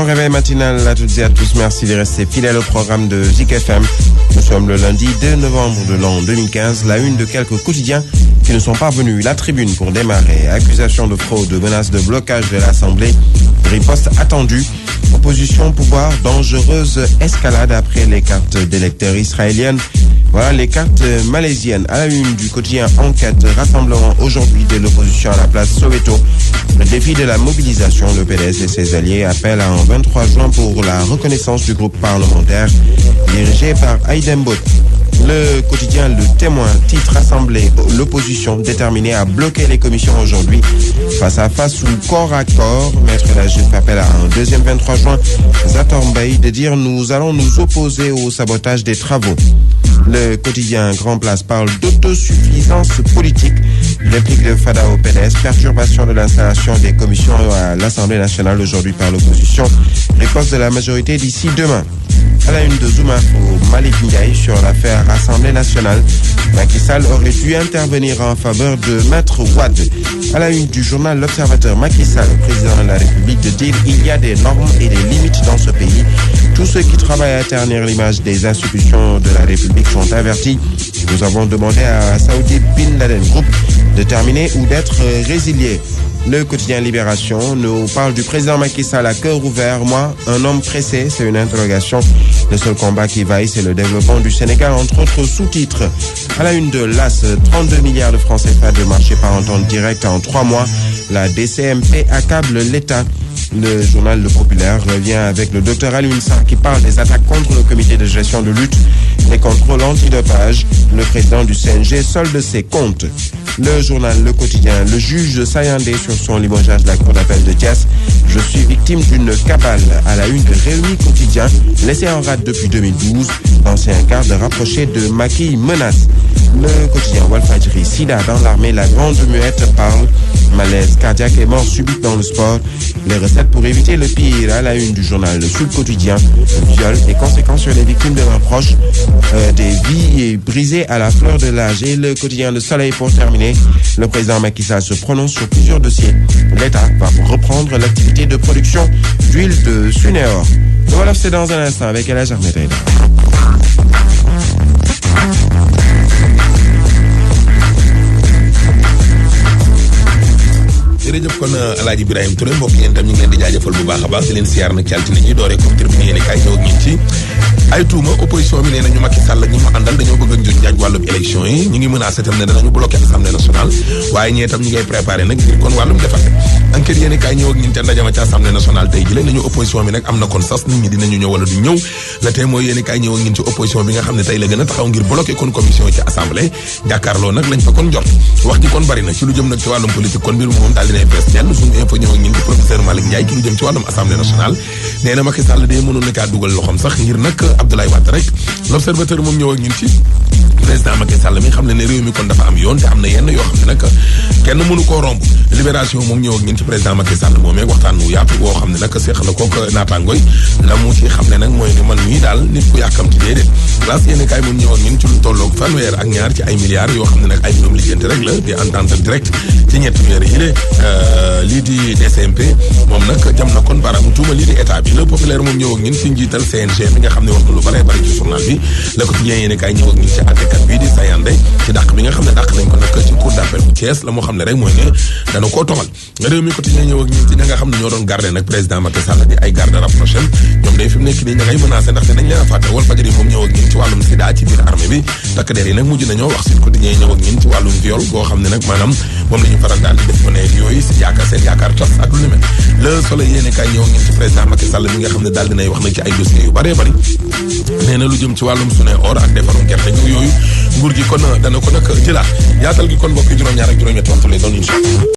Bon réveil matinal à toutes et à tous. Merci de rester fidèles au programme de Zik FM. Nous sommes le lundi 2 novembre de l'an 2015. La une de quelques quotidiens qui ne sont pas venus. La tribune pour démarrer. Accusation de fraude, menace de blocage de l'Assemblée. Riposte attendue. Opposition pouvoir, dangereuse escalade après les cartes d'électeurs israéliennes. Voilà les cartes malaisiennes. À la une du quotidien Enquête, rassemblement aujourd'hui de l'opposition à la place Soweto. Le défi de la mobilisation, le PDS et ses alliés appellent à un 23 juin pour la reconnaissance du groupe parlementaire dirigé par Aïdem Bot. Le quotidien Le Témoin titre Assemblée, l'opposition déterminée à bloquer les commissions aujourd'hui. Face à face ou corps à corps, Maître Lagif appelle à un deuxième 23 juin. Zator Mbaye de dire nous allons nous opposer au sabotage des travaux. Le quotidien Grand Place parle d'autosuffisance politique. Réplique de Fada au PDS, perturbation de l'installation des commissions à l'Assemblée nationale aujourd'hui par l'opposition. Réponse de la majorité d'ici demain. À la une de Zoom Info, Malik Ndiaye sur l'affaire Assemblée nationale. Macky Sall aurait dû intervenir en faveur de Maître Wade. À la une du journal L'Observateur, Macky Sall, président de la République, de dire il y a des normes et des limites dans ce pays. Tous ceux qui travaillent à ternir l'image des institutions de la République sont avertis. Nous avons demandé à Saoudi Bin Laden Group de terminer ou d'être résilié. Le quotidien Libération nous parle du président Macky Sall à cœur ouvert. Moi, un homme pressé, c'est une interrogation. Le seul combat qui vaille, c'est le développement du Sénégal, entre autres sous-titres. À la une de l'AS, 32 milliards de francs CFA de marché par entente directe en 3 mois. La DCMP accable l'État. Le journal Le Populaire revient avec le docteur Alioune Sarr qui parle des attaques contre le comité de gestion de lutte, les contrôles antidopage. Le président du CNG solde ses comptes. Le journal Le Quotidien, le juge Sayandé sur son limogeage de la cour d'appel de Thiès. Je suis victime d'une cabale. À la une de Réunis Quotidien, laissé en rade depuis 2012. Ancien garde rapproché de Macky menace. Le quotidien Walfadjri, Sida dans l'armée, la grande muette parle. Malaise cardiaque et mort subite dans le sport. Les recettes pour éviter le pire. À la une du journal Le Sud Quotidien, viol, des conséquences sur les victimes de leurs proches, des vies brisées à la fleur de l'âge. Et le quotidien Le Soleil pour terminer. Le président Macky Sall se prononce sur plusieurs dossiers. L'État va reprendre l'activité de production d'huile de Sunéor. Voilà, c'est dans un instant avec Elhadji Ahmed Aïdara. jërëjëf kon Alaaji Ibrahima Touré mbokk yéen tam ñu ngi leen di jaajëfal bu baax a baax di leen siyaar nag ci altine ji dooree comme tribune yéen kay ñëw ak ñun ci ay tuuma opposition bi nee na ñu Macky Sall ak ñi ma àndal dañoo bëgg a njuñ njaaj wàllum élection yi ñu ngi menacé tam ne danañu bloqué assemblée nationale waaye ñee tam ñu ngay préparé nag ngir kon wàllum defar enquête yéen kay ñëw ak ñun ca ndajama ci assemblée nationale tey jile nañu opposition bi nag am na kon sas nit ñi dinañu ñëw wala du ñëw la tey mooy yéen kay ñëw ak ñun ci opposition bi nga xam ne tey la gën a taxaw ngir bloqué kon commission ci assemblée jàkkaarloo nag lañ fa kon jot wax ji kon bari na ci lu jëm nag ci wàllum politique kon mbir moom daal dinay fees dell suñu info ñëw ak ñun ci professeur Malick Ndiaye ci lu jëm ci wàllum assemblée nationale nee na Macky Sall day mënoon na kaa dugal loxoom sax ngir nag Abdoulaye Wade rek l'observateur moom ñëw ak ñun ci président Macky Sall mi xam ne réew mi kon dafa am yoon te am na yenn yoo xam ne nag kenn mënu koo romb libération moom ñëw ak ñun ci président Macky Sall moom meeg waxtaan wu yaatu woo xam ne nag seex na kook naataangooy la mu ci xam ne nag mooy ni man mii daal nit ku yàkkamti déedéet place yéen kaay moom ñëw ak ñun ci lu tolloog fanweer ak ñaar ci ay milliards yoo xam ne nag ay mbirum lijjanti rek la di entente direct ci ñetti weer yi lii di DCMP moom nag jam na kon baaraamu tuuma lii di état bi le populaire moom ñëw ak ñun ci njiital CNG bi nga xam ne wax na lu bare bari ci journal bi le quotidien yéen kaay ñëw ak ñun ci àttekat bii di Sayandé ci dàq bi nga xam ne dàq nañ ko nag ci cour d'appel bu Thiès la moo xam ne rek mooy ne dana koo toxal réew mi quotidien ñëw ak ñun ci ña nga xam ne ñoo doon garder nag président Macky Sall di ay garde rapproché ñoom day fi mu nekk nii ña ngay menacé ndaxte dañ leen a fàtte Walfadjri moom ñëw ak ñun ci wàllum sida ci biir armée bi takk der yi nag mujj nañoo wax Sud Quotidien ñëw ak ñun ci wàllum viol boo xam ne nag maanaam moom la ñu faral daal di def ko ne yooyu si yaakaar seen yaakaar tas ak lu ni mel le soleil yéene kaay ñëw ak ñun ci président Macky Sall mi nga xam ne daal dinay wax nag ci ay dossiers yu bëree bëri nee na lu jëm ci wàllum sune or ak defarum gerte yooyu nguur gi kon dana ko nag jëlaat yaatal gi kon mbokk juróom-ñaar ak juróom-ñetti waxtu lay doon incha allah